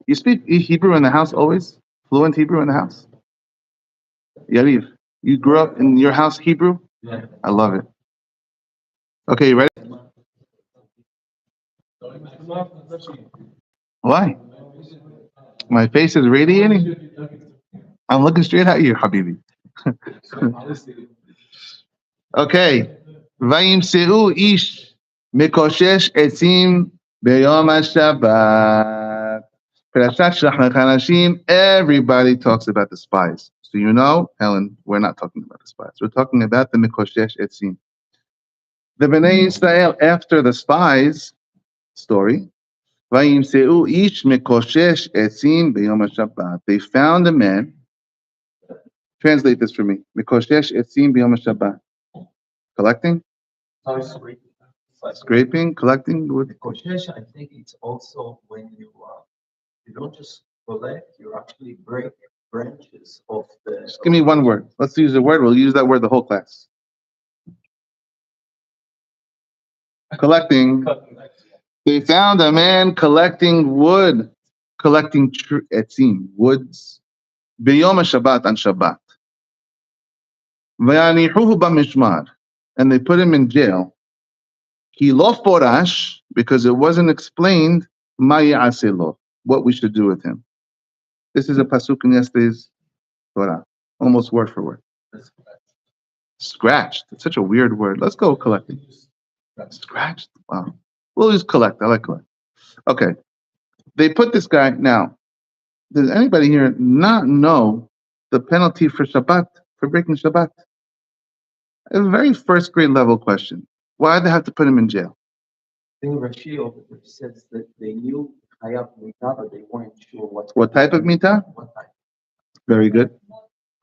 You speak Hebrew in the house always? Fluent Hebrew in the house? Yariv, you grew up in your house Hebrew? I love it. Okay, you ready? Why? My face is radiating? I'm looking straight at you, Habibi. Okay. וימצאו איש מקושש עצים ביום השבת. Parashat Shelach Nachanashim, everybody talks about the spies. So you know, Helen, we're not talking about the spies. We're talking about the Mikoshesh Etzim. The Bnei Israel, after the spies story, וימצאו איש מקושש עצים ביום השבת. They found a man. Translate this for me. Mikoshesh etzim b'yom HaShabbat. Collecting? Scraping, collecting wood. Koshesh, I think it's also when you don't just collect, you actually break branches of the. Just give me one word. Let's use the word. We'll use that word the whole class. Collecting. They found a man collecting wood, collecting etzim, woods, b'yom HaShabbat, on Shabbat. V'yanihuhu b'mishmar, and they put him in jail. He lo forash, because it wasn't explained ma ya'aseh lo, what we should do with him. This is a pasuk in yesterday's Torah, almost word for word. Scratched. It's such a weird word. Let's go collecting. Scratched. Wow. We'll use collect. I like collect. Okay. They put this guy. Now, does anybody here not know the penalty for Shabbat, for breaking Shabbat? A very first grade level question. Why did they have to put him in jail? I think Rashi over there says that they knew Hayab Mita, but they weren't sure what type of Mita? What type? Very good.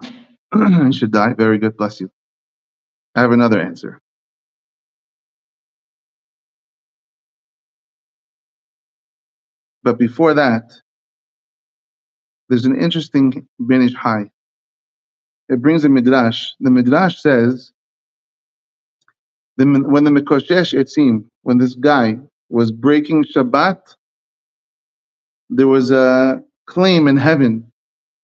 He should die. Very good. Bless you. I have another answer. But before that, there's an interesting Ben Ish Hai. It brings a midrash. The midrash says, when the Mikoshesh Etzim, when this guy was breaking Shabbat, there was a claim in heaven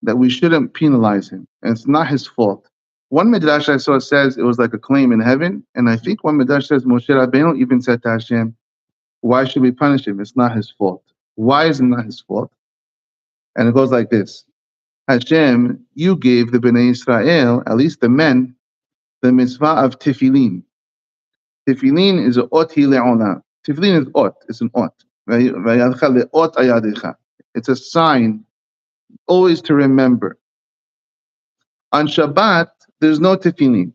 that we shouldn't penalize him, and it's not his fault. One midrash I saw says it was like a claim in heaven, and I think one midrash says Moshe Rabbeinu even said to Hashem, "Why should we punish him? It's not his fault." Why is it not his fault? And it goes like this: Hashem, you gave the Bnei Israel, at least the men, the mitzvah of tefillin. Tefillin is a ot le'olam. Tefillin is ot. It's an ot. It's a sign, always to remember. On Shabbat, there's no tefillin.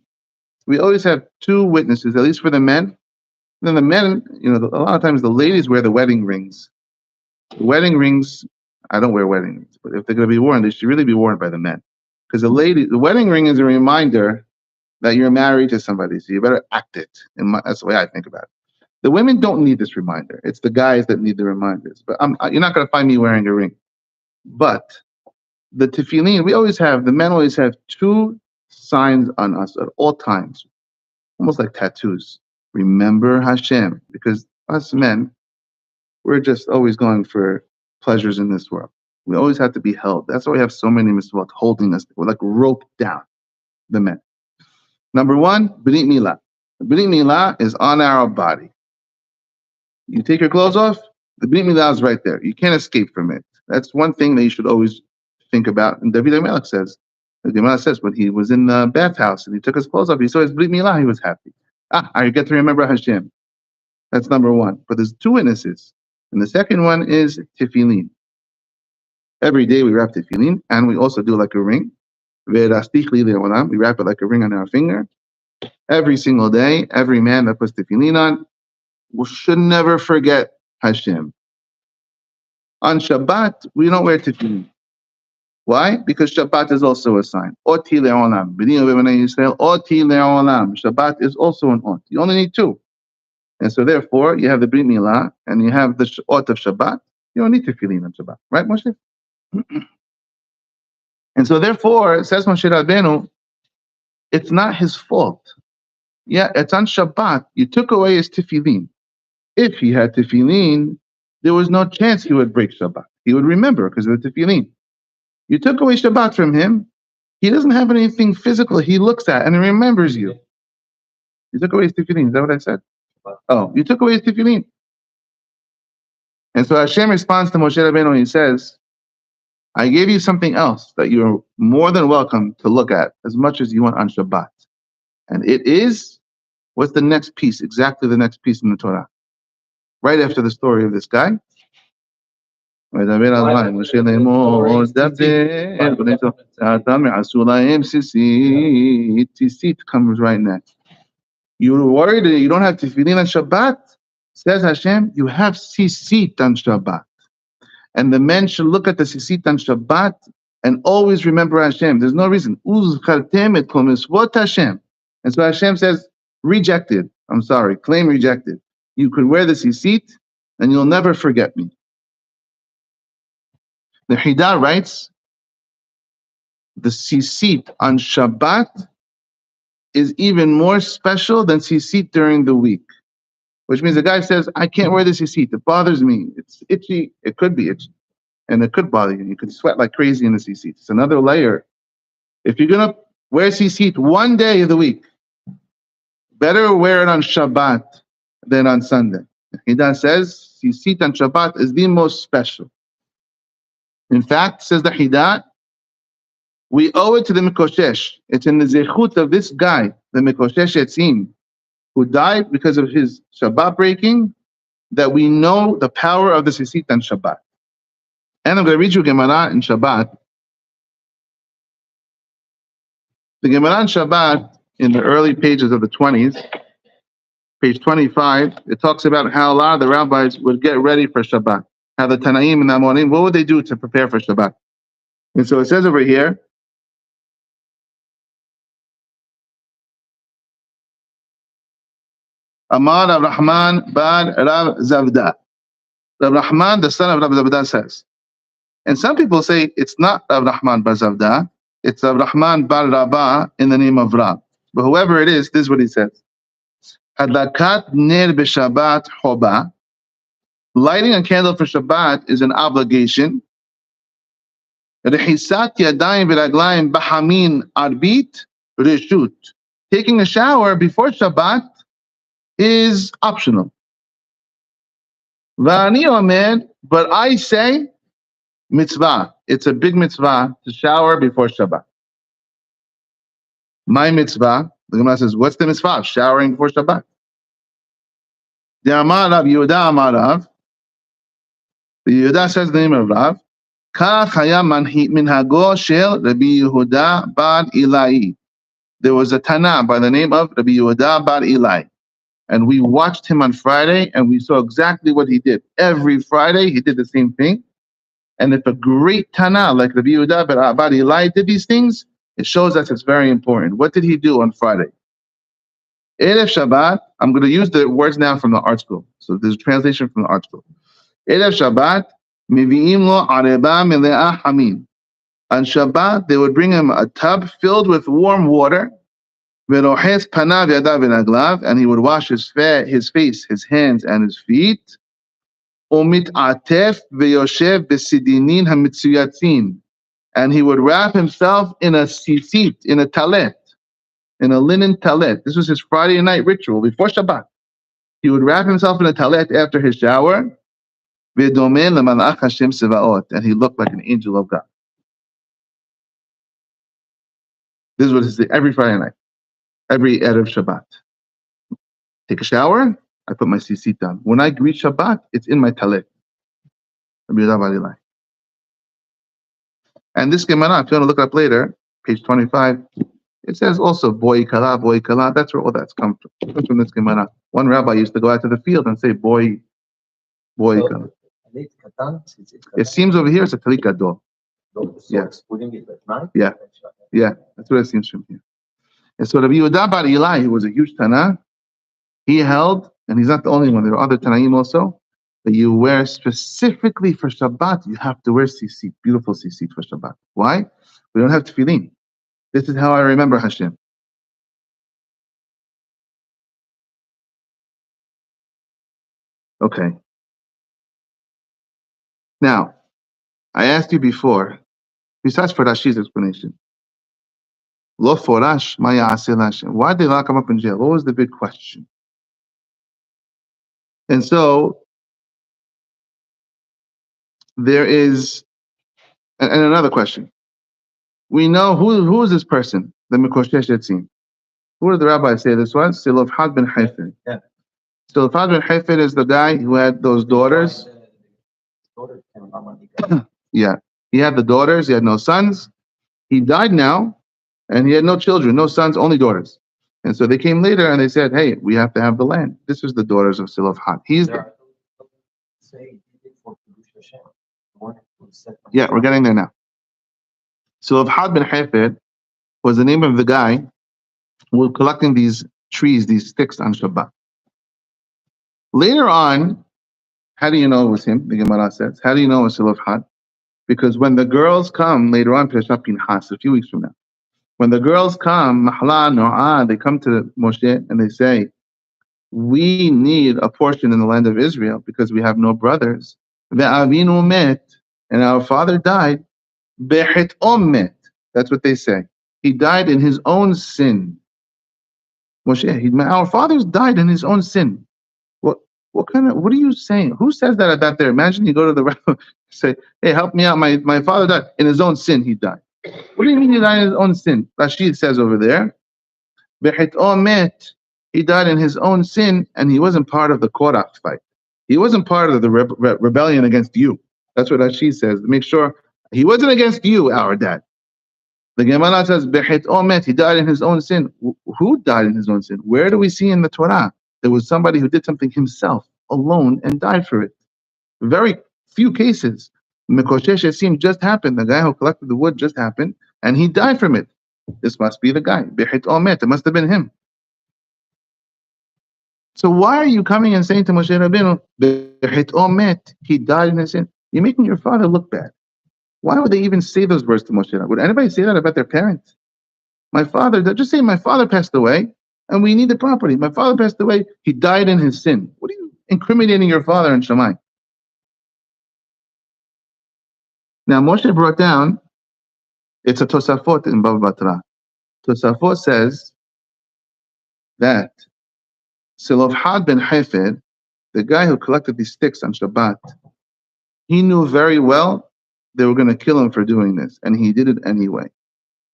We always have two witnesses, at least for the men. Then the men, a lot of times the ladies wear the wedding rings. The wedding rings, I don't wear wedding rings, but if they're going to be worn, they should really be worn by the men. Because the wedding ring is a reminder that you're married to somebody, so you better act it. That's the way I think about it. The women don't need this reminder. It's the guys that need the reminders. But you're not going to find me wearing a ring. But the tefillin, the men always have two signs on us at all times, almost like tattoos. Remember Hashem, because us men, we're just always going for pleasures in this world. We always have to be held. That's why we have so many mitzvot holding us. We're like roped down, the men. Number one, Brit Milah. Brit Milah is on our body. You take your clothes off, the Brit Milah is right there. You can't escape from it. That's one thing that you should always think about. And David HaMelech says, when he was in the bathhouse and he took his clothes off, he saw his Brit Milah, he was happy. I get to remember Hashem. That's number one. But there's two witnesses. And the second one is tefillin. Every day we wrap tefillin, and we also do like a ring. We wrap it like a ring on our finger. Every single day, every man that puts tefillin on should never forget Hashem. On Shabbat, we don't wear tefillin. Why? Because Shabbat is also a sign. Oti le'olam. Oti le'olam. Shabbat is also an ot. You only need two. And so therefore, you have the Brit Milah and you have the ot of Shabbat. You don't need tefillin on Shabbat. Right, Moshe? And so therefore, says Moshe Rabbeinu, it's not his fault. Yeah, it's on Shabbat. You took away his tefillin. If he had tefillin, there was no chance he would break Shabbat. he would remember because of the tefillin. You took away Shabbat from him, he doesn't have anything physical he looks at and he remembers you. You took away his tefillin. Is that what I said? Oh, you took away his tefillin. And so Hashem responds to Moshe Rabbeinu and he says, I gave you something else that you're more than welcome to look at as much as you want on Shabbat. And it is, what's the next piece? Exactly the next piece in the Torah. Right after the story of this guy. Tzitzit comes right next. You're worried that you don't have tefillin on Shabbat? Says Hashem, you have tzitzit on Shabbat. And the men should look at the tzitzit on Shabbat and always remember Hashem. There's no reason. Uzkartem et kol mitzvot Hashem. And so Hashem says, rejected. I'm sorry, claim rejected. You could wear the tzitzit and you'll never forget me. The Hidah writes, the tzitzit on Shabbat is even more special than tzitzit during the week. Which means the guy says, I can't wear this tzitzit. It bothers me. It's itchy. It could be itchy. And it could bother you. You could sweat like crazy in the tzitzit. It's another layer. If you're going to wear tzitzit one day of the week, better wear it on Shabbat than on Sunday. Hidah says, tzitzit on Shabbat is the most special. In fact, says the Hidah, we owe it to the Mikoshesh. It's in the zechut of this guy, the Mikoshesh Etzim, who died because of his Shabbat breaking, that we know the power of the tzitzit on Shabbat. And I'm going to read you Gemara in Shabbat. The Gemara in Shabbat, in the early pages of the 20s, page 25, it talks about how a lot of the rabbis would get ready for Shabbat. How the Tanaim and the Amonim, what would they do to prepare for Shabbat? And so it says over here, Amar Rav Rahman bar Rav Zavda. Rav Rahman, the son of Rav Zavda, says. And some people say it's not Rav Rahman bar Zavda, it's Rav Rahman bar Rabah in the name of Rav. But whoever it is, this is what he says. Hadakat ner b'Shabbat hoba. Lighting a candle for Shabbat is an obligation. Rehisat yadayim v'raglayim b'hamin arbit reshut. Taking a shower before Shabbat is optional. V'ani omer, but I say mitzvah. It's a big mitzvah to shower before Shabbat. My mitzvah, the Gemara says, what's the mitzvah of showering before Shabbat? The Amar Rav Yehuda Amar Rav. The Yehuda says the name of Rav. Kach haya minhago shel Rabbi Yehuda bar Ilai. There was a Tana by the name of Rabbi Yehuda bar Ilai. And we watched him on Friday, and we saw exactly what he did. Every Friday, he did the same thing. And if a great Tana like Rabbi Yehuda bar Ilai did these things, it shows us it's very important. What did he do on Friday? Erev Shabbat, I'm going to use the words now from the art school. So there's a translation from the art school. Erev Shabbat, mivi'im lo areba mele'ah hamim. On Shabbat, they would bring him a tub filled with warm water, ve'rohes panav yadav v'raglav, and he would wash his face, his hands, and his feet. Umit atef ve'yoshev besidinin hamitzuyatzin. And he would wrap himself in a tzitzit, in a talet, in a linen talet. This was his Friday night ritual before Shabbat. He would wrap himself in a talet after his shower. V'domeh lemalach Hashem sevaot, and he looked like an angel of God. This is what he did every Friday night, every Erev Shabbat. Take a shower, I put my tzitzit down. When I greet Shabbat, it's in my talet. And this Gemara, if you want to look up later, page 25, it says also boy kala. That's where all that's come from. It comes from this Gemara. One rabbi used to go out to the field and say boy kala. It seems over here it's a talit gadol. Yeah. Yeah, that's what it seems from here. And so Rabbi Yehuda bar Ilai, who was a huge Tana, he held, and he's not the only one, there are other Tanaim also, that you wear specifically for Shabbat, you have to wear tzitzit, beautiful tzitzit for Shabbat. Why? We don't have tefillin. This is how I remember Hashem. Okay. Now, I asked you before, besides for Rashi's explanation, Lo Forash Maya Asilash. Why did they lock him up in jail? What was the big question? And so there is, and another question. We know who is this person, the Mikoshesh Yetzim. Who did the rabbi say this was? Silofhad ben Hayfid. Yeah. Silofhad ben Hayfid is the guy who had those daughters. Yeah. He had the daughters, he had no sons. He died now, and he had no children, no sons, only daughters. And so they came later and they said, hey, we have to have the land. This was the daughters of Silofhad. Yeah, we're getting there now. Silofhad ben Hayfid was the name of the guy who was collecting these trees, these sticks on Shabbat. Later on, how do you know it was him? The Gemara says. How do you know it was Silofhad? Because when the girls come later on, Pesach Pinchas, a few weeks from now, when the girls come, Mahla, Noah, they come to Moshe and they say, we need a portion in the land of Israel because we have no brothers. Ve'avinu met, and our father died. Be'chit'om met. That's what they say. He died in his own sin. Moshe, our fathers died in his own sin. What are you saying? Who says that about there? Imagine you go to the rabbi, say, hey, help me out. My father died in his own sin. He died. What do you mean he died in his own sin? Rashid says over there, he died in his own sin, and he wasn't part of the Korach fight. He wasn't part of the rebellion against you. That's what Rashid says. Make sure he wasn't against you, our dad. The Gemara says, he died in his own sin. Who died in his own sin? Where do we see in the Torah there was somebody who did something himself alone and died for it? Very few cases. Mikoshesh Yetzim just happened. The guy who collected the wood just happened, and he died from it. This must be the guy. It must have been him. So why are you coming and saying to Moshe Rabbeinu, he died in his sin? You're making your father look bad. Why would they even say those words to Moshe Rabbeinu? Would anybody say that about their parents? My father, just say my father passed away, and we need the property. My father passed away. He died in his sin. What are you incriminating your father in Shammai? Now Moshe brought down, it's a Tosafot in Bava Batra. Tosafot says that Silofhad ben Hayfid, the guy who collected these sticks on Shabbat, he knew very well they were going to kill him for doing this, and he did it anyway.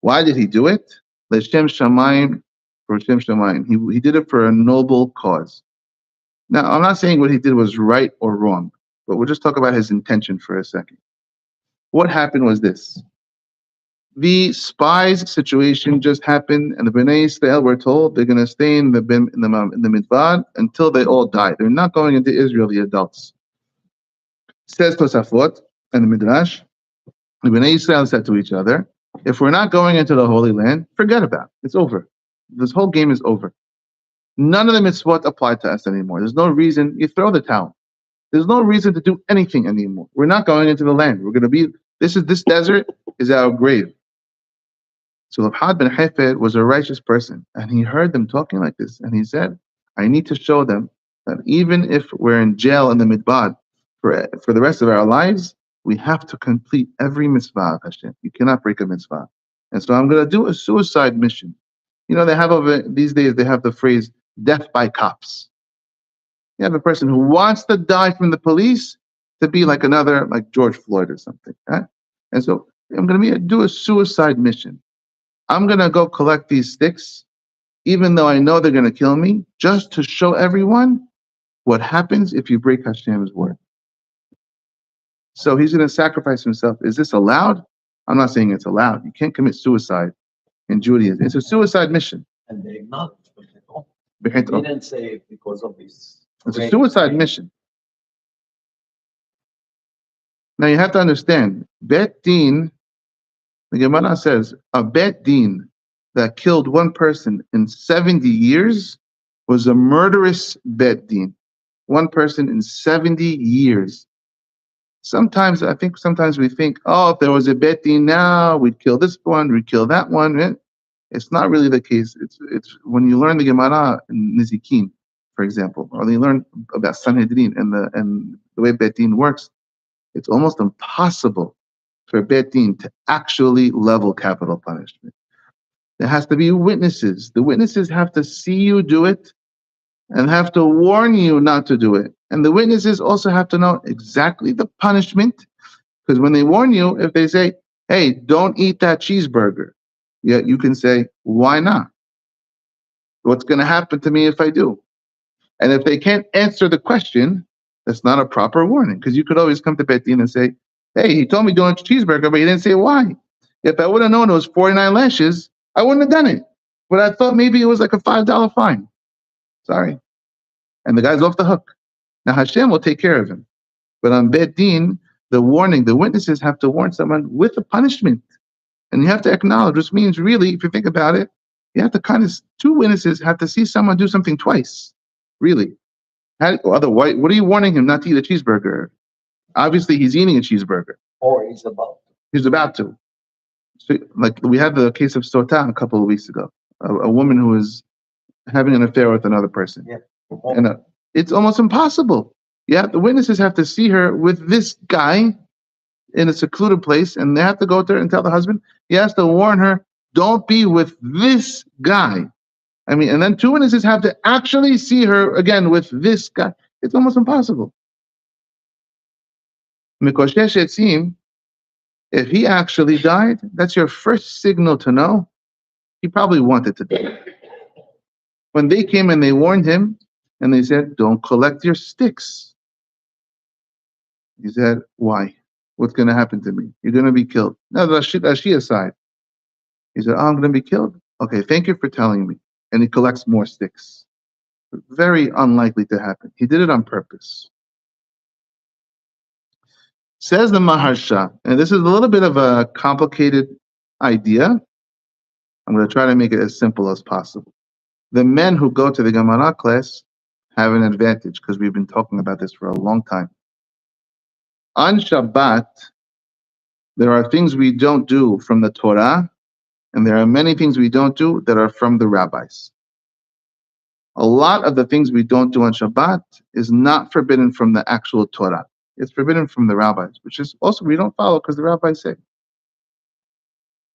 Why did he do it? L'shem Shamayim, for Shem Shamayim. He did it for a noble cause. Now, I'm not saying what he did was right or wrong, but we'll just talk about his intention for a second. What happened was this. The spies situation just happened, and the Bnei Israel were told they're going to stay in the Midbar until they all die. They're not going into Israel, the adults. Says Tosafot and the Midrash, the Bnei Israel said to each other, if we're not going into the Holy Land, forget about it. It's over. This whole game is over. None of the mitzvot apply to us anymore. There's no reason. You throw the towel. There's no reason to do anything anymore. We're not going into the land. We're going to be, this desert is our grave. So Silofhad ben Hayfid was a righteous person, and he heard them talking like this, and he said, I need to show them that even if we're in jail in the Midbar for the rest of our lives, we have to complete every mitzvah of Hashem. You cannot break a mitzvah. And so I'm going to do a suicide mission. You know, they have these days, they have the phrase, death by cops. You have a person who wants to die from the police to be like George Floyd or something. Right? And so I'm going to do a suicide mission. I'm going to go collect these sticks, even though I know they're going to kill me, just to show everyone what happens if you break Hashem's word. So he's going to sacrifice himself. Is this allowed? I'm not saying it's allowed. You can't commit suicide in Judaism. It's a suicide mission. And they acknowledge it. They didn't say because of this. It's a suicide mission. Now you have to understand, Bet Din, the Gemara says, a Bet Din that killed one person in 70 years was a murderous Bet Din. One person in 70 years. Sometimes we think, oh, if there was a Bet Din now, we'd kill this one, we'd kill that one. It's not really the case. It's when you learn the Gemara in Nizikin, for example, or you learn about Sanhedrin and the way Bet Din works, it's almost impossible for Beit Din to actually level capital punishment. There has to be witnesses. The witnesses have to see you do it and have to warn you not to do it. And the witnesses also have to know exactly the punishment, because when they warn you, if they say, hey, don't eat that cheeseburger, yeah, you can say, why not? What's going to happen to me if I do? And if they can't answer the question, that's not a proper warning, because you could always come to Beit Din and say, hey, he told me don't eat cheeseburger, but he didn't say why. If I would have known it was 49 lashes, I wouldn't have done it. But I thought maybe it was like a $5 fine. Sorry. And the guy's off the hook. Now Hashem will take care of him. But on Beit Din, the warning, the witnesses have to warn someone with a punishment. And you have to acknowledge, which means really, if you think about it, you have to two witnesses have to see someone do something twice. Really. Otherwise, what are you warning him not to eat a cheeseburger? Obviously, he's eating a cheeseburger. Or he's about to. He's about to. So, like we had the case of Sota a couple of weeks ago. A woman who was having an affair with another person. Yeah. And it's almost impossible. Yeah, the witnesses have to see her with this guy in a secluded place, and they have to go to her and tell the husband. He has to warn her, don't be with this guy. I mean, and then two witnesses have to actually see her again with this guy. It's almost impossible. Mikoshesh Etzim, if he actually died, that's your first signal to know he probably wanted to die. When they came and they warned him, and they said, don't collect your sticks. He said, why? What's going to happen to me? You're going to be killed. No, that's she aside. He said, oh, I'm going to be killed? Okay, thank you for telling me. And he collects more sticks. Very unlikely to happen. He did it on purpose. Says the Maharsha, and this is a little bit of a complicated idea. I'm going to try to make it as simple as possible. The men who go to the Gemara class have an advantage, because we've been talking about this for a long time. On Shabbat, there are things we don't do from the Torah, and there are many things we don't do that are from the rabbis. A lot of the things we don't do on Shabbat is not forbidden from the actual Torah. It's forbidden from the rabbis, which is also we don't follow because the rabbis say.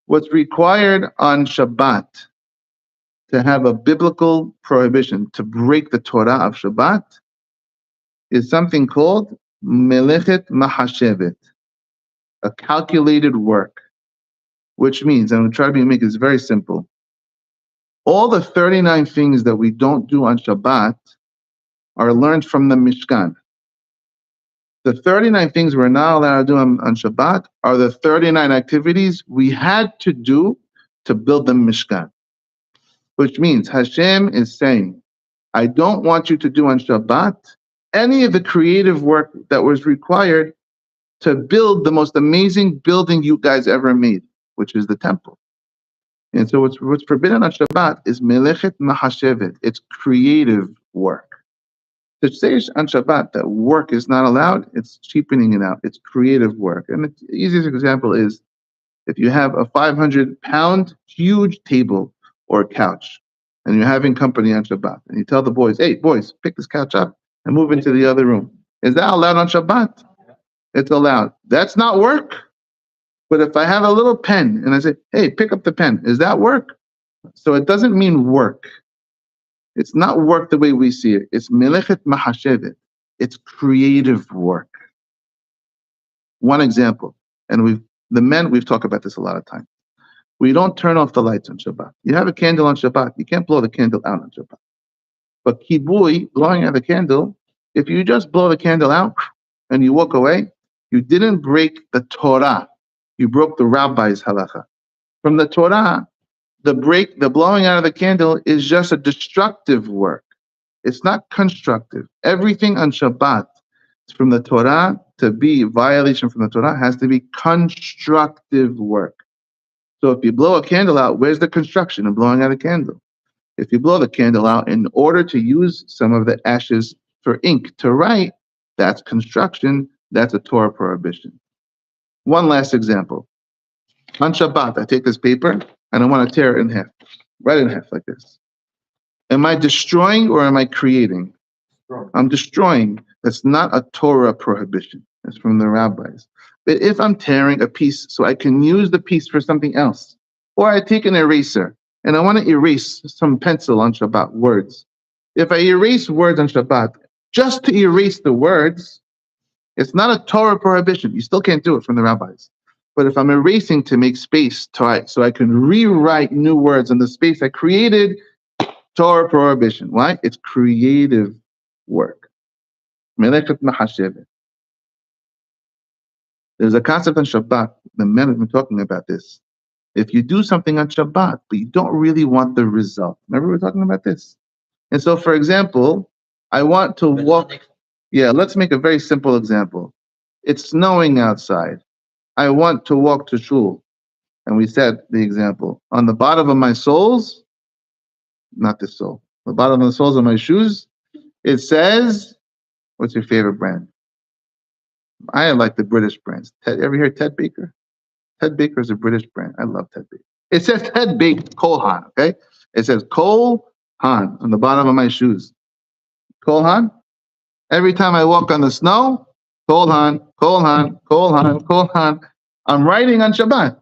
What's required on Shabbat to have a biblical prohibition to break the Torah of Shabbat is something called melechet mahashevet, a calculated work, which means, and I'm going to try to make this very simple, all the 39 things that we don't do on Shabbat are learned from the Mishkan. The 39 things we're not allowed to do on Shabbat are the 39 activities we had to do to build the Mishkan. Which means Hashem is saying, I don't want you to do on Shabbat any of the creative work that was required to build the most amazing building you guys ever made, which is the temple. And so what's forbidden on Shabbat is melechet mahashevet. It's creative work. To say on Shabbat that work is not allowed, it's cheapening it out. It's creative work. And the easiest example is if you have a 500-pound huge table or couch, and you're having company on Shabbat, and you tell the boys, hey, boys, pick this couch up and move into the other room. Is that allowed on Shabbat? It's allowed. That's not work. But if I have a little pen and I say, hey, pick up the pen, is that work? So it doesn't mean work. It's not work the way we see it. It's melechet mahashevet. It's creative work. One example, and we've talked about this a lot of times. We don't turn off the lights on Shabbat. You have a candle on Shabbat, you can't blow the candle out on Shabbat. But kibui, blowing out the candle, if you just blow the candle out and you walk away, you didn't break the Torah. You broke the rabbi's halacha. From the Torah, the blowing out of the candle is just a destructive work. It's not constructive. Everything on Shabbat from the Torah to be violation from the Torah has to be constructive work. So if you blow a candle out, where's the construction of blowing out a candle? If you blow the candle out in order to use some of the ashes for ink to write, that's construction. That's a Torah prohibition. One last example. On Shabbat, I take this paper and I want to tear it in half, right in half like this. Am I destroying or am I creating? I'm destroying. That's not a Torah prohibition. It's from the rabbis. But if I'm tearing a piece so I can use the piece for something else, or I take an eraser and I want to erase some pencil on Shabbat, words. If I erase words on Shabbat, just to erase the words, it's not a Torah prohibition. You still can't do it from the rabbis. But if I'm erasing to make space so I can rewrite new words in the space I created, Torah prohibition. Why? It's creative work. Meleket mahashevet. There's a concept on Shabbat. The men have been talking about this. If you do something on Shabbat, but you don't really want the result. Remember we were talking about this? And so, for example, I want to walk. Yeah, let's make a very simple example. It's snowing outside. I want to walk to shul. And we said the example. On the bottom of my soles, not the sole, the bottom of the soles of my shoes, it says, what's your favorite brand? I like the British brands. Ever hear Ted Baker? Ted Baker is a British brand. I love Ted Baker. It says Ted Baker, Cole Haan, okay? It says Cole Haan on the bottom of my shoes. Cole Haan. Every time I walk on the snow, Cole Haan, Cole Haan, Cole Haan, Cole Haan. I'm writing on Shabbat.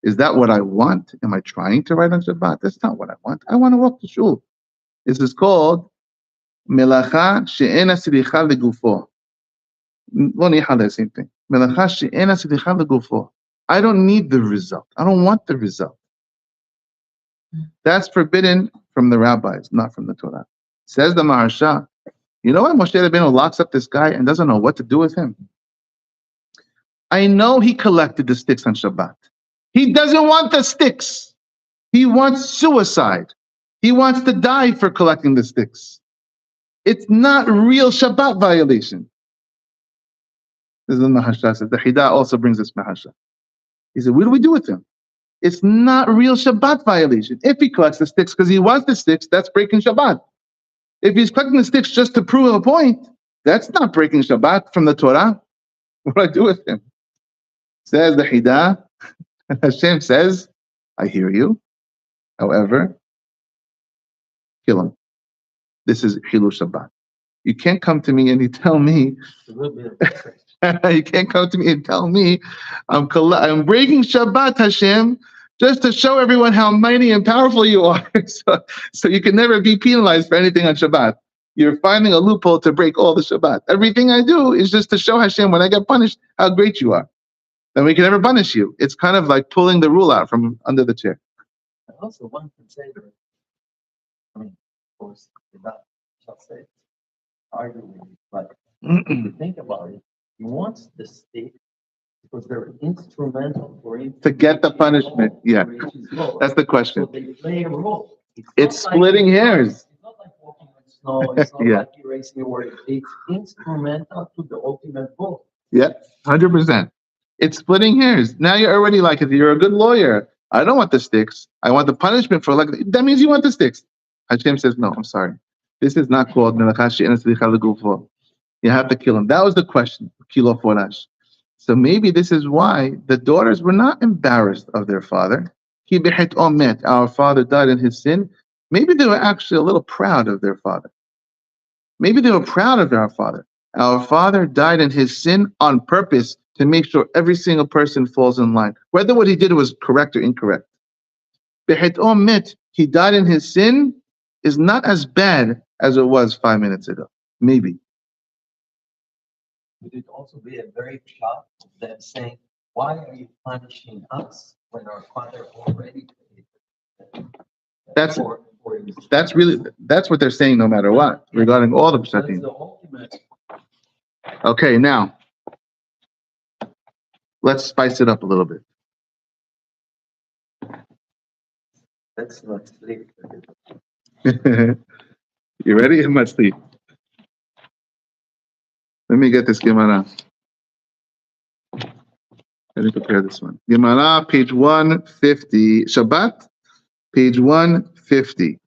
Is that what I want? Am I trying to write on Shabbat? That's not what I want. I want to walk to shul. This is called Melacha she'ena silicha legufo. Same thing. Melacha she'ena silicha legufo. I don't need the result. I don't want the result. That's forbidden from the rabbis, not from the Torah. Says the Maharsha, you know why Moshe Rabbeinu locks up this guy and doesn't know what to do with him? I know he collected the sticks on Shabbat. He doesn't want the sticks. He wants suicide. He wants to die for collecting the sticks. It's not real Shabbat violation. This is the Maharsha says. The Hida also brings this Maharsha. He said, what do we do with him? It's not real Shabbat violation. If he collects the sticks because he wants the sticks, that's breaking Shabbat. If he's collecting the sticks just to prove a point, that's not breaking Shabbat from the Torah. What do I do with him? Says the Hida, Hashem says, I hear you. However, kill him. This is Hilul Shabbat. You can't come to me and you tell me, you can't come to me and tell me I'm breaking Shabbat, Hashem, just to show everyone how mighty and powerful you are. so you can never be penalized for anything on Shabbat. You're finding a loophole to break all the Shabbat. Everything I do is just to show Hashem when I get punished how great you are. Then we can never punish you. It's kind of like pulling the rule out from under the chair. Also, one can say that, I mean, of course, that shall say, arguing, but if you think about it, he wants the state because they're instrumental for him to get the punishment. Yeah, that's the question. So they play a role. It's splitting hairs. It's not like walking on snow. It's not like erasing your word. It's instrumental to the ultimate goal. Yeah, 100%. It's splitting hairs. Now you're already like, if you're a good lawyer, I don't want the sticks. I want the punishment for like, that means you want the sticks. Hashem says, no, I'm sorry. This is not called Melacha she'ena silicha legufo. You have to kill him. That was the question. Kilo forash. So maybe this is why the daughters were not embarrassed of their father. Ki b'chet omet. Our father died in his sin. Maybe they were actually a little proud of their father. Maybe they were proud of our father. Our father died in his sin on purpose to make sure every single person falls in line, whether what he did was correct or incorrect. B'chet omet. He died in his sin is not as bad as it was 5 minutes ago. Maybe. Would it also be a very shock of them saying, why are you punishing us when our father already paid? That's what they're saying no matter what, regarding all the Pshatim. Okay, now, let's spice it up a little bit. Let's not sleep. You ready? How much sleep? Let me get this Gemara. Let me prepare this one. Gemara, page 150. Shabbat, page 150.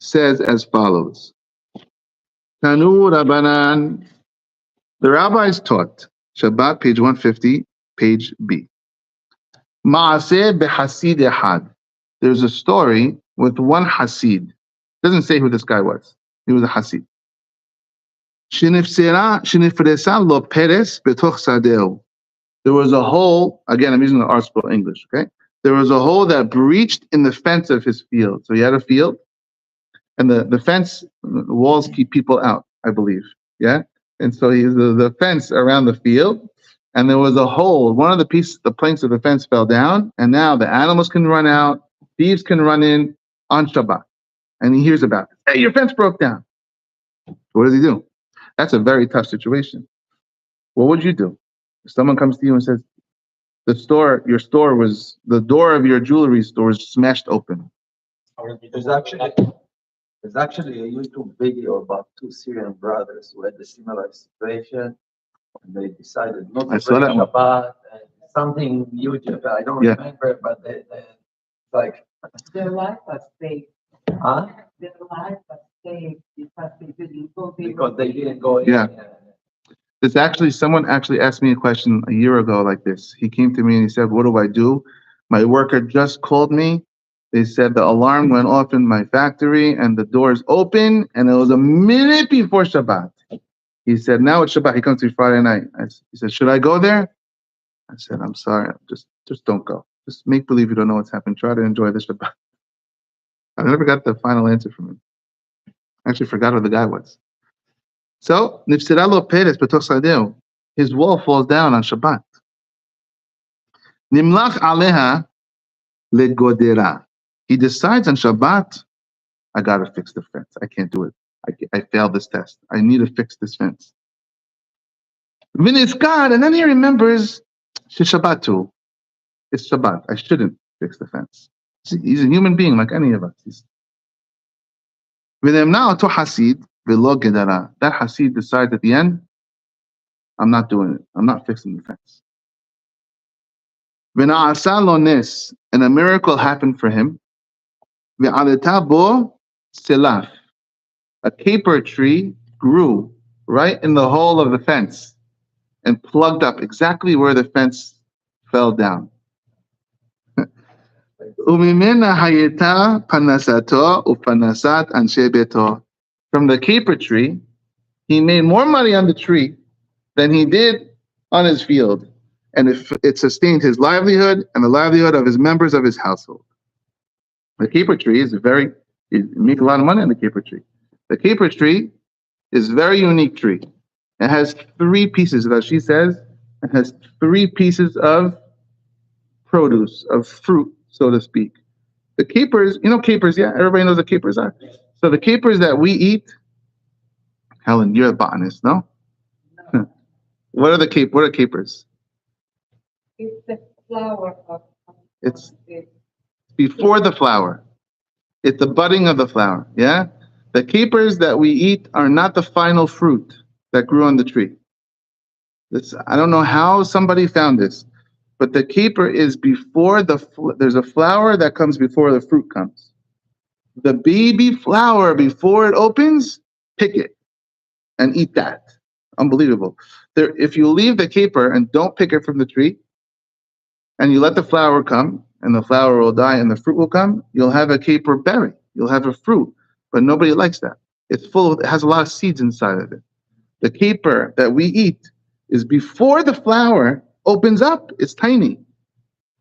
Says as follows. Tanu Rabbanan. The rabbis taught. Shabbat, page 150, page B. Ma'aseh behasid ehad. There's a story with one Hasid. Doesn't say who this guy was. He was a Hasid. שנפרסה לו פרס בתוך שדהו. There was a hole, again, I'm using the article English, okay? There was a hole that breached in the fence of his field. So he had a field, and the fence, the walls keep people out, I believe, yeah? And so the fence around the field, and there was a hole. One of the planks of the fence fell down, and now the animals can run out, thieves can run in on Shabbat. And he hears about it. Hey, your fence broke down. What does he do? That's a very tough situation. What would you do? If someone comes to you and says, the door of your jewelry store is smashed open. There's actually a YouTube video about two Syrian brothers who had a similar situation, and they decided not to break Shabbat. Something huge. I don't remember, but they like their life was saved. Huh? Their life was saved because they didn't go. Because they didn't go. Yeah. Someone actually asked me a question a year ago like this. He came to me and he said, what do I do? My worker just called me. They said the alarm went off in my factory and the door's open, and it was a minute before Shabbat. He said, now it's Shabbat. He comes to me Friday night. He said, should I go there? I said, I'm sorry. Just don't go. Just make believe you don't know what's happened. Try to enjoy the Shabbat. I never got the final answer from him. I actually forgot who the guy was. So, nifsira lo peres betoch sadeu. His wall falls down on Shabbat. Nimlach aleha legodera. He decides on Shabbat, I gotta fix the fence. I can't do it. I failed this test. I need to fix this fence. V'nizkar, and then he remembers, Shabbat. It's Shabbat. I shouldn't fix the fence. He's a human being like any of us. V'nemna oto hasid v'lo gedara. That hasid decides at the end, I'm not doing it. I'm not fixing the fence. V'na'asa lo nes, and a miracle happened for him. V'aleta bo selaf. A caper tree grew right in the hole of the fence and plugged up exactly where the fence fell down. Umimena hayeta panasato upanasat anshe beto. From the caper tree, he made more money on the tree than he did on his field, and it sustained his livelihood and the livelihood of his members of his household. The caper tree is you make a lot of money on the caper tree. The caper tree is a very unique tree. It has three pieces, as she says, it has three pieces of produce, of fruit, so to speak. The capers, capers, yeah? Everybody knows what capers are. So the capers that we eat, Helen, you're a botanist, no? What are capers? It's the flower of It's before the flower. It's the budding of the flower, yeah? The capers that we eat are not the final fruit that grew on the tree. I don't know how somebody found this, but the caper is before there's a flower that comes before the fruit comes. The baby flower, before it opens, pick it and eat that. Unbelievable. If you leave the caper and don't pick it from the tree, and you let the flower come, and the flower will die and the fruit will come, you'll have a caper berry. You'll have a fruit. But nobody likes that. It has a lot of seeds inside of it. The caper that we eat is before the flower opens up. It's tiny.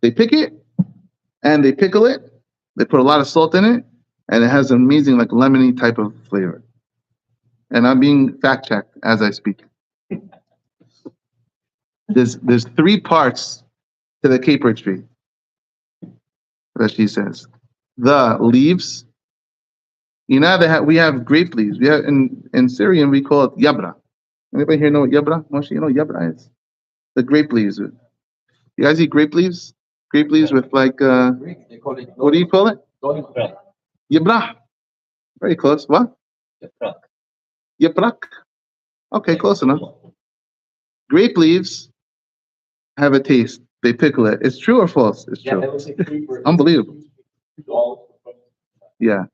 They pick it and they pickle it. They put a lot of salt in it, and it has an amazing, like lemony type of flavor. And I'm being fact checked as I speak. There's three parts to the caper tree, that she says. The leaves. We have grape leaves. We have in Syrian we call it yabra. Anybody here know what yabra? Moshe, you know what yabra is? The grape leaves. You guys eat grape leaves? Grape leaves with like They call it what do you call it? Yabra. Yabra. Very close. What? Yabrak. Okay, close enough. Grape leaves have a taste. They pickle it. It's true or false? It's true. Unbelievable. Yeah.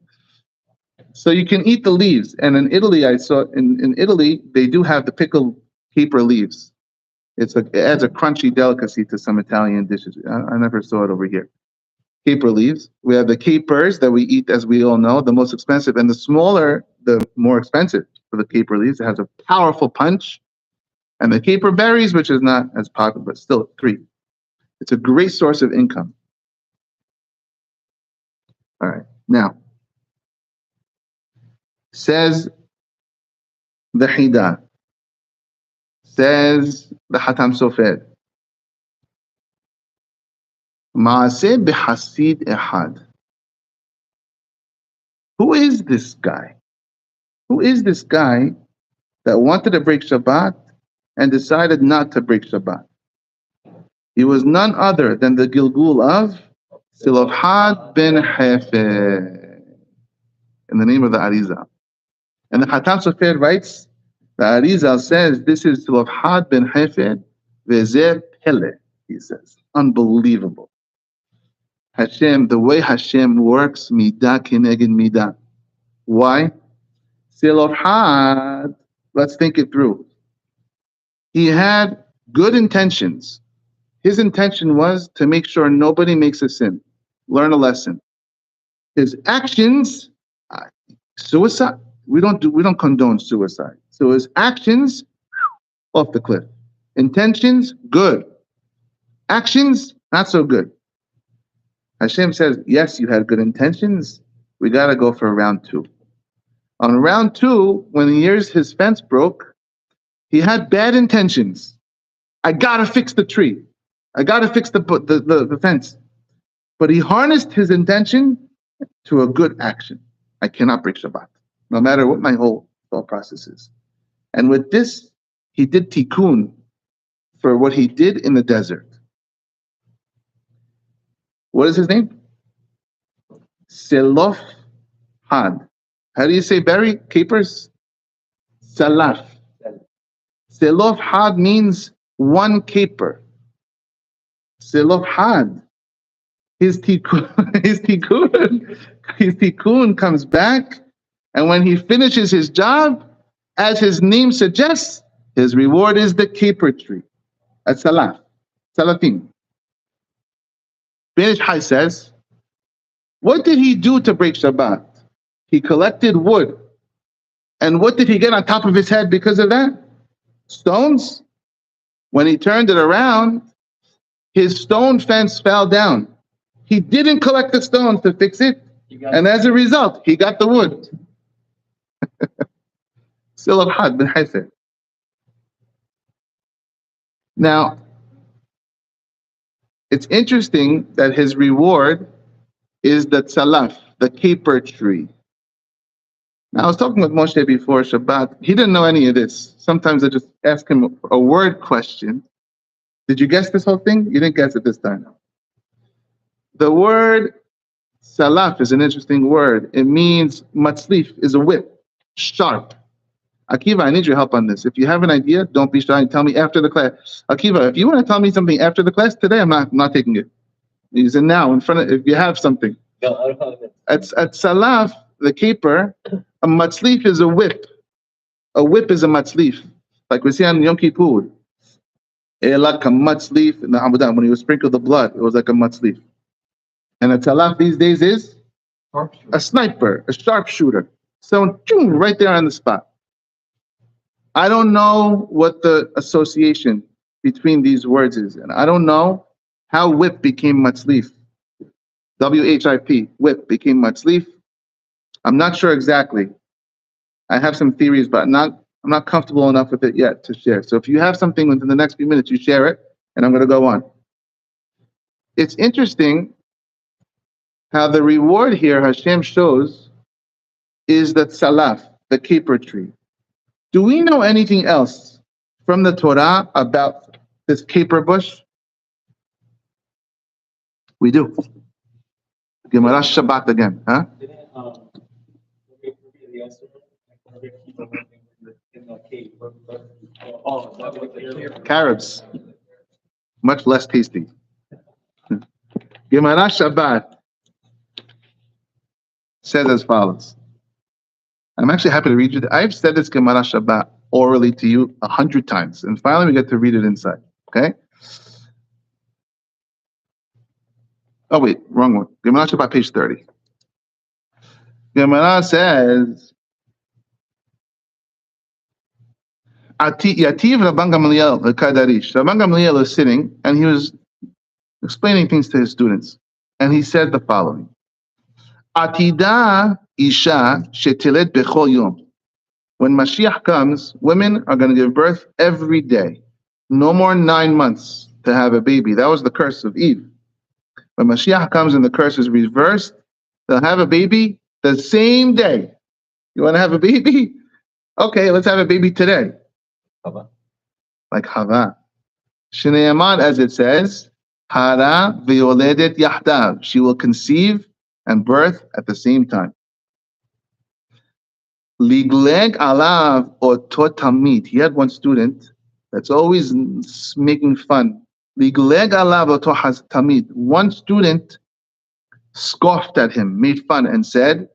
So you can eat the leaves. And in Italy, I saw in Italy, they do have the pickled caper leaves. It adds a crunchy delicacy to some Italian dishes. I never saw it over here. Caper leaves. We have the capers that we eat, as we all know, the most expensive, and the smaller, the more expensive. for the caper leaves. It has a powerful punch. And the caper berries, which is not as popular, but still 3. It's a great source of income. All right. Now, says the Hida, says the Hatam Sofer, Ma'aseh b'hasid ehad. Who is this guy? Who is this guy that wanted to break Shabbat and decided not to break Shabbat? He was none other than the Gilgul of Silofhad ben Hefer, in the name of the Arizal. And the Hatam Sofer writes, the Arizal says, this is Silofhad ben Hefer, Vezeh Pele, he says. Unbelievable. Hashem, the way Hashem works, midah keneged midah. Why? Silofhad, let's think it through. He had good intentions. His intention was to make sure nobody makes a sin, learn a lesson. His actions, suicide. We don't condone suicide. So his actions, off the cliff. Intentions, good. Actions, not so good. Hashem says, yes, you had good intentions. We got to go for round 2. On round 2, when his fence broke, he had bad intentions. I got to fix the tree. I got to fix the fence. But he harnessed his intention to a good action. I cannot break Shabbat, no matter what my whole thought process is. And with this, he did tikkun for what he did in the desert. What is his name? Selof Had. How do you say berry? Capers? Salaf. Selof Had means 1 caper. Selof Had. His tikkun comes back, and when he finishes his job, as his name suggests, his reward is the caper tree. At Salaf. Salafim. Ben Ish Hai says, what did he do to break Shabbat? He collected wood. And what did he get on top of his head because of that? Stones. When he turned it around, his stone fence fell down. He didn't collect the stones to fix it. And as a result, he got the wood. Silaf Had bin Haifa. Now, it's interesting that his reward is the tzalaf, the caper tree. Now, I was talking with Moshe before Shabbat. He didn't know any of this. Sometimes I just ask him a word question. Did you guess this whole thing? You didn't guess it this time. The word salaf is an interesting word. It means matzlif, is a whip, sharp. Akiva, I need your help on this. If you have an idea, don't be shy and tell me after the class. Akiva, if you want to tell me something after the class today, I'm not taking it. Use it now in front of, if you have something. At salaf, the caper, a matzlif is a whip. A whip is a matzlif. Like we see on Yom Kippur. Like a matzlif in the Hamadan. When he was sprinkled the blood, it was like a matzlif. And a salaf these days is a sniper, a sharpshooter. So right there on the spot. I don't know what the association between these words is, and I don't know how whip became matzlif. WHIP, whip became matzlif. I'm not sure exactly. I have some theories, but I'm not comfortable enough with it yet to share. So if you have something within the next few minutes, you share it, and I'm going to go on. It's interesting how the reward here Hashem shows is the tzalaf, the caper tree. Do we know anything else from the Torah about this caper bush? We do. Gemara Shabbat again, huh? Carrots, much less tasty. Gemara Shabbat says as follows. I'm actually happy to read you. I've said this Gemara Shabbat orally to you 100 times, and finally we get to read it inside. Okay? Oh wait, wrong one. Gemara Shabbat, page 30. Gemara says, Yativ Rabban Gamliel Kadarish. Rabban Gamliel is sitting and he was explaining things to his students. And he said the following. Atida Isha Shetilet Bechol Yom. When Mashiach comes, women are going to give birth every day. No more 9 months to have a baby. That was the curse of Eve. When Mashiach comes and the curse is reversed, they'll have a baby the same day. You want to have a baby? Okay, let's have a baby today. Hava. Like Hava. Shneimad, as it says, Hara v'yoledet yahdav. She will conceive and birth at the same time. Ligleg alav oto tamid. He had one student that's always making fun. Ligleg alav oto tamid. One student scoffed at him, made fun, and said,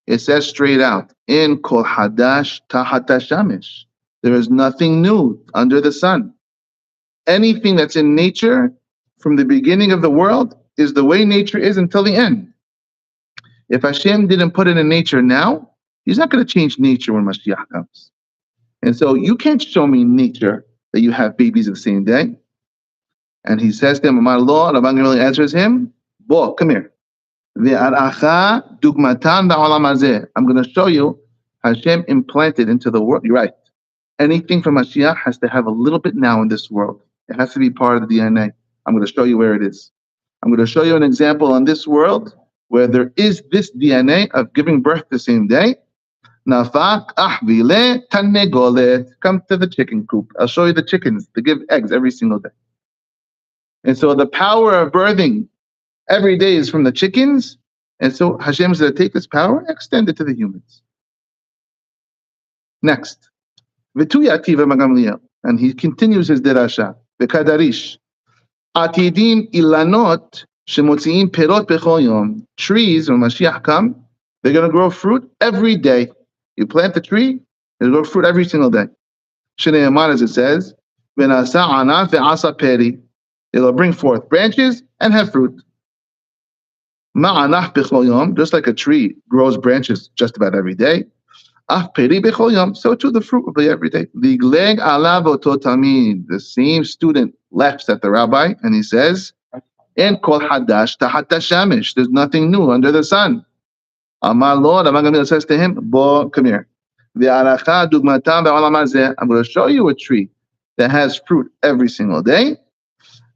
it says straight out, in kol hadash tahat shamish. There is nothing new under the sun. Anything that's in nature from the beginning of the world is the way nature is until the end. If Hashem didn't put it in nature now, He's not going to change nature when Mashiach comes. And so you can't show me nature that you have babies the same day. And he says to him, my Lord, Rabban Gamliel answers him, Bo, come here. I'm going to show you Hashem implanted into the world. You're right. Anything from Mashiach has to have a little bit now in this world. It has to be part of the DNA. I'm going to show you where it is. I'm going to show you an example in this world where there is this DNA of giving birth the same day. Nafak ahvile tanegolet. Come to the chicken coop. I'll show you the chickens. They give eggs every single day. And so the power of birthing every day is from the chickens. And so Hashem is going to take this power and extend it to the humans. Next. And he continues his derasha. V'kadarish. Atidim ilanot shemotziim perot bechol yom. Trees, when Mashiach come, they're going to grow fruit every day. You plant the tree, it'll grow fruit every single day. Shneimad, as it says, v'nasa anaf ve'asa peri. It'll bring forth branches and have fruit. Ma'anaf bechol yom, just like a tree grows branches just about every day. Af peri bechol yom, so too the fruit will be every day. Ligleg alav oto tamid. The same student laughs at the rabbi and he says, En kol hadash tahat shamish. There's nothing new under the sun. Amar Lord, Rabban Gamliel says to him, Bo, come here. I'm going to show you a tree that has fruit every single day.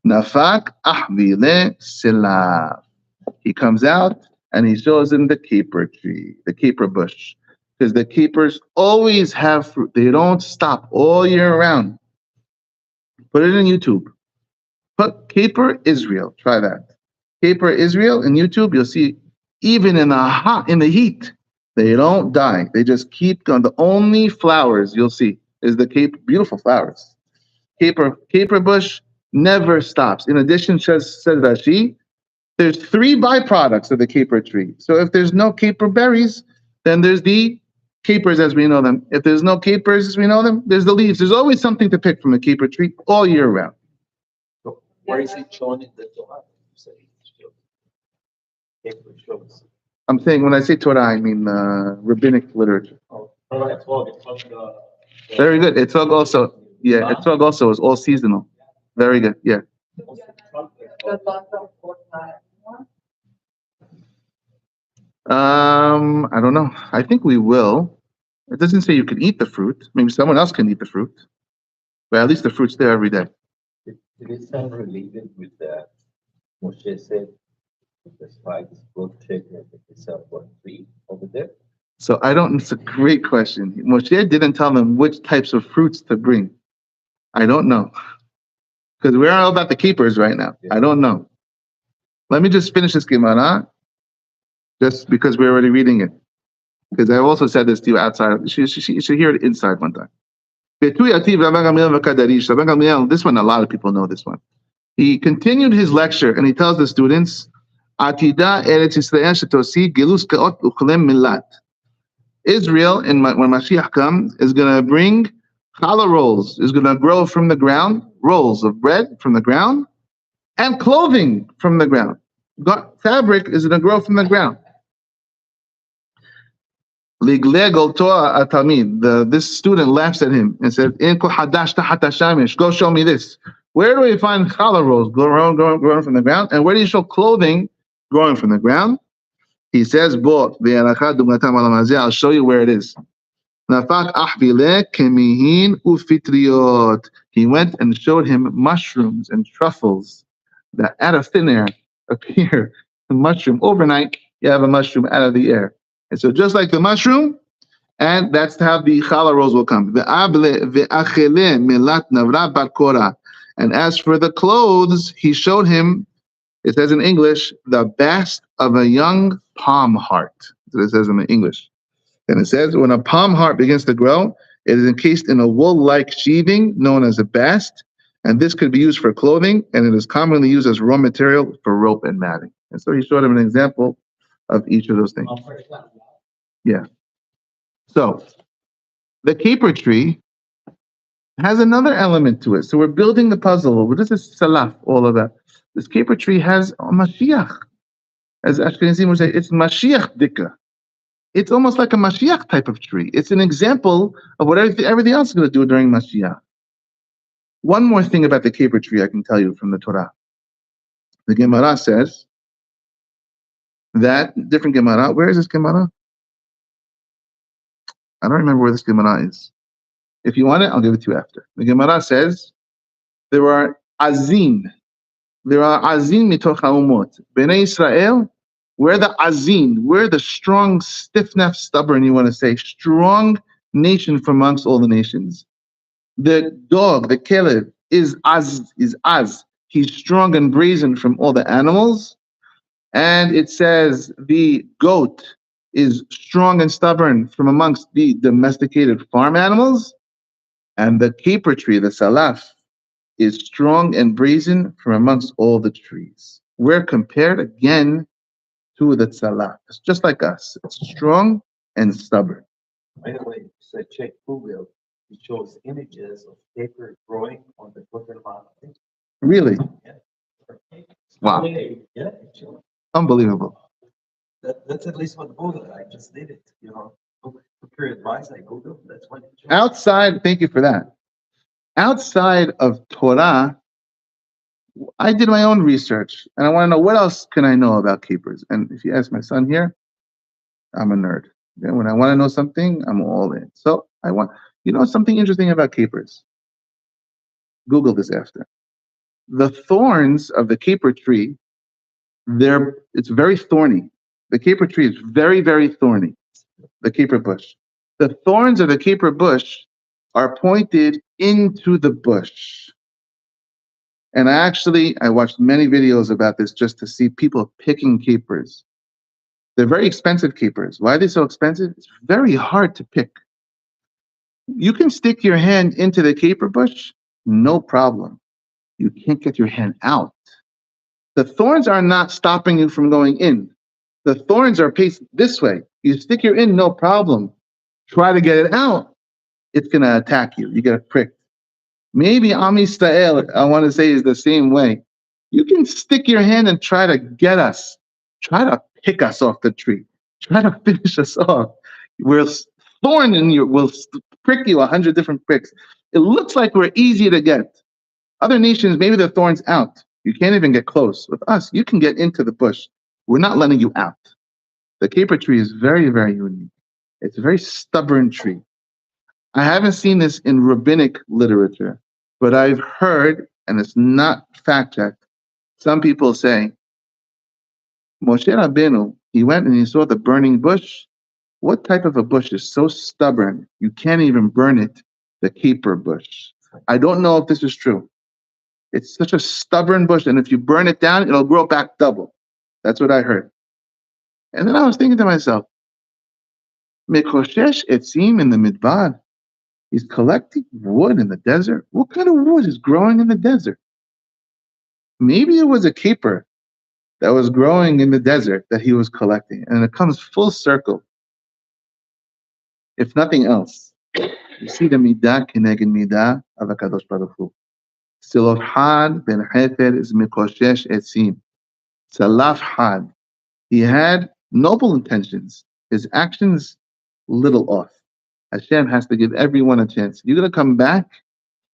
Nafak ahvile silav. He comes out and he shows him the caper tree, the caper bush. Because the capers always have fruit. They don't stop all year round. Put it in YouTube. Put Caper Israel. Try that. Caper Israel in YouTube. You'll see even in the heat, they don't die. They just keep going. The only flowers you'll see is the caper. Beautiful flowers. Caper bush never stops. In addition, says Rashi, there's 3 byproducts of the caper tree. So if there's no caper berries, then there's the capers as we know them. If there's no capers as we know them, there's the leaves. There's always something to pick from a caper tree all year round. So where is it shown in the Torah? You say it shows. I'm saying when I say Torah, I mean rabbinic literature. Oh, it's all Very good. Etzog also, yeah, Etzog also is all seasonal. Very good, yeah. I don't know. I think we will. It doesn't say you can eat the fruit. Maybe someone else can eat the fruit. But at least the fruit's there every day. Did it sound related with that? Moshe said the spikes both check itself for 3 over there. So I don't, it's a great question. Moshe didn't tell them which types of fruits to bring. I don't know. Because we're all about the keepers right now. Yeah. I don't know. Let me just finish this Gemara. Just because we're already reading it. Because I also said this to you outside. You should hear it inside one time. This one, a lot of people know this one. He continued his lecture and he tells the students, Israel, when Mashiach comes, is going to bring challah rolls, is going to grow from the ground, rolls of bread from the ground, and clothing from the ground. Fabric is going to grow from the ground. Liglego toa atamid. This student laughs at him and says, "Inko hadash tahat hashamish. Go show me this. Where do we find challah rolls growing from the ground? And where do you show clothing growing from the ground?" He says, "Bo I'll show you where it is." Nafak ahbile kemihin ufitriot. He went and showed him mushrooms and truffles that out of thin air appear. A mushroom overnight, you have a mushroom out of the air. And so just like the mushroom, and that's how the challah rolls will come. And as for the clothes, he showed him, it says in English, the bast of a young palm heart. That's what it says in English. And it says, when a palm heart begins to grow, it is encased in a wool-like sheathing known as a bast, and this could be used for clothing, and it is commonly used as raw material for rope and matting. And so he showed him an example of each of those things. Yeah. So the caper tree has another element to it. So we're building the puzzle. What is this salaf, all of that? This caper tree has a Mashiach. As Ashkenazim would say, it's Mashiach dika. It's almost like a Mashiach type of tree. It's an example of what everything else is going to do during Mashiach. One more thing about the caper tree I can tell you from the Torah. The Gemara says that, different Gemara, where is this Gemara? I don't remember where this Gemara is. If you want it, I'll give it to you after. The Gemara says there are azin. There are azin mitoch ha'umot. Bnei Israel, we're the azin. We're the strong, stiff-necked, stubborn, you want to say, strong nation from amongst all the nations. The dog, the kelev, is az. He's strong and brazen from all the animals. And it says the goat is strong and stubborn from amongst the domesticated farm animals. And the caper tree, the salaf, is strong and brazen from amongst all the trees. We're compared again to the salaf. It's just like us. It's strong and stubborn. By the way, so check Google. It shows images of paper growing on the Kotel Mountain. Really? Yeah. Wow. Yeah, it shows. Unbelievable. That's at least what Google. I just did it. For advice, I Google. That's what it shows. Outside, thank you for that. Outside of Torah, I did my own research, and I want to know what else can I know about capers. And if you ask my son here, I'm a nerd. Okay? When I want to know something, I'm all in. So I want, something interesting about capers. Google this after. The thorns of the caper tree, it's very thorny. The caper tree is very, very thorny. The caper bush. The thorns of the caper bush are pointed into the bush. And I watched many videos about this just to see people picking capers. They're very expensive capers. Why are they so expensive? It's very hard to pick. You can stick your hand into the caper bush, no problem. You can't get your hand out. The thorns are not stopping you from going in. The thorns are faced this way. You stick your in, no problem. Try to get it out, it's going to attack you. You get a prick. Maybe Am Yisrael, I want to say, is the same way. You can stick your hand and try to get us. Try to pick us off the tree. Try to finish us off. We'll prick you 100 different pricks. It looks like we're easy to get. Other nations, maybe the thorns out. You can't even get close. With us, you can get into the bush. We're not letting you out. The caper tree is very, very unique. It's a very stubborn tree. I haven't seen this in rabbinic literature, but I've heard, and it's not fact-checked, some people say, Moshe Rabbeinu, he went and he saw the burning bush. What type of a bush is so stubborn, you can't even burn it? The caper bush. I don't know if this is true. It's such a stubborn bush, and if you burn it down, it'll grow back double. That's what I heard. And then I was thinking to myself, Mekoshesh etzim in the midbar. He's collecting wood in the desert. What kind of wood is growing in the desert? Maybe it was a caper that was growing in the desert that he was collecting. And it comes full circle. If nothing else, you see the midah keneged midah of HaKadosh Baruch Hu. Silof had ben hefer is mekoshesh etzim. Salaf had. He had noble intentions. His actions little off. Hashem has to give everyone a chance. You're going to come back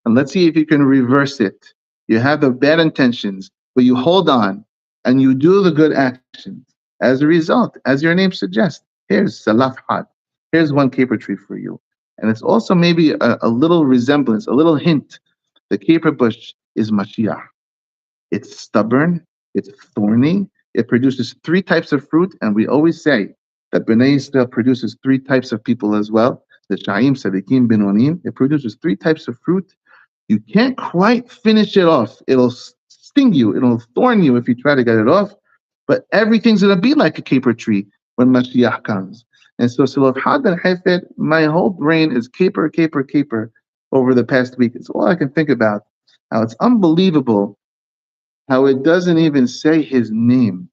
and let's see if you can reverse it. You have the bad intentions, but you hold on and you do the good actions. As a result, as your name suggests, here's salaf had. Here's one caper tree for you. And it's also maybe a little resemblance, a little hint. The caper bush is Mashiach. It's stubborn, it's thorny, it produces three types of fruit, and we always say that Bnei Yisrael produces three types of people as well. The Sha'im, Sadiqim, Binonim, it produces three types of fruit. You can't quite finish it off. It'll sting you, it'll thorn you if you try to get it off, but everything's going to be like a caper tree when Mashiach comes. And so, Silof Had and Hefed, my whole brain is caper, caper, caper over the past week. It's all I can think about. How it's unbelievable how it doesn't even say his name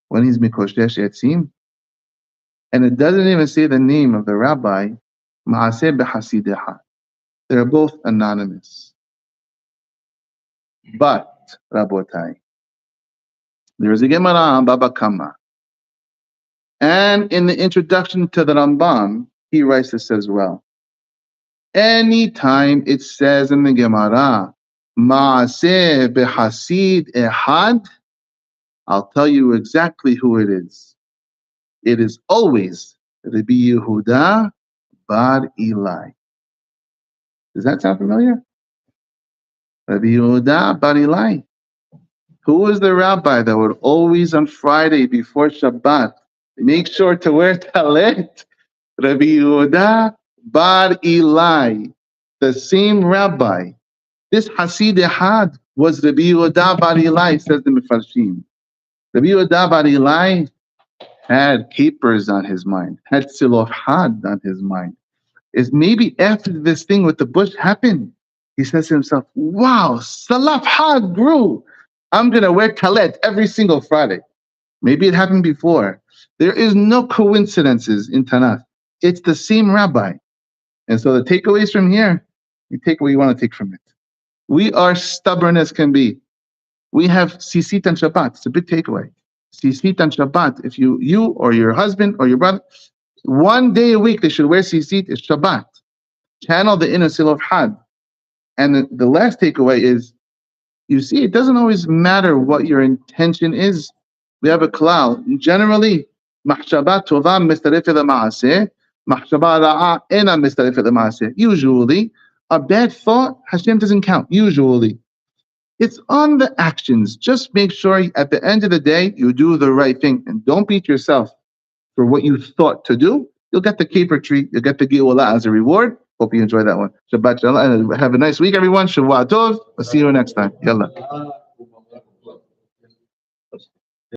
when he's Mikoshesh Etzim. And it doesn't even say the name of the rabbi, Maaseh Behasideha. They're both anonymous. But, Rabotai, there's a Gemara on Baba Kama. And in the introduction to the Rambam, he writes this as well. Anytime it says in the Gemara, Maaseh Behasid Ehad, I'll tell you exactly who it is. It is always Rabbi Yehuda Bar Eli. Does that sound familiar? Rabbi Yehuda Bar Eli. Who was the rabbi that would always on Friday before Shabbat make sure to wear talit? Rabbi Yehuda Bar Eli, the same rabbi. This Hasid Ehad was Rabbi Yehuda Bar Eli, says the Mefarshim. Rabbi Yehuda Bar Eli had capers on his mind, had Silof Had on his mind. Is maybe after this thing with the bush happened, he says to himself, wow, Salaf Had grew. I'm going to wear talet every single Friday. Maybe it happened before. There is no coincidences in Tanakh. It's the same rabbi. And so the takeaways from here, you take what you want to take from it. We are stubborn as can be. We have sisit and Shabbat. It's a big takeaway. Sisit and Shabbat. If you or your husband or your brother, one day a week they should wear sisit is Shabbat. Channel the inner Silof Had. And the last takeaway is, you see, it doesn't always matter what your intention is. We have a klal. Generally, mahshaba tova mistarefet ma'aseh, mahshaba ra'a ena mistarefet ma'aseh. Usually, a bad thought, Hashem doesn't count. Usually. It's on the actions. Just make sure at the end of the day, you do the right thing. And don't beat yourself for what you thought to do. You'll get the caper tree. You'll get the Geula as a reward. Hope you enjoy that one. Shabbat shalom. Have a nice week, everyone. Shavua tov. We'll see you next time. Yalla.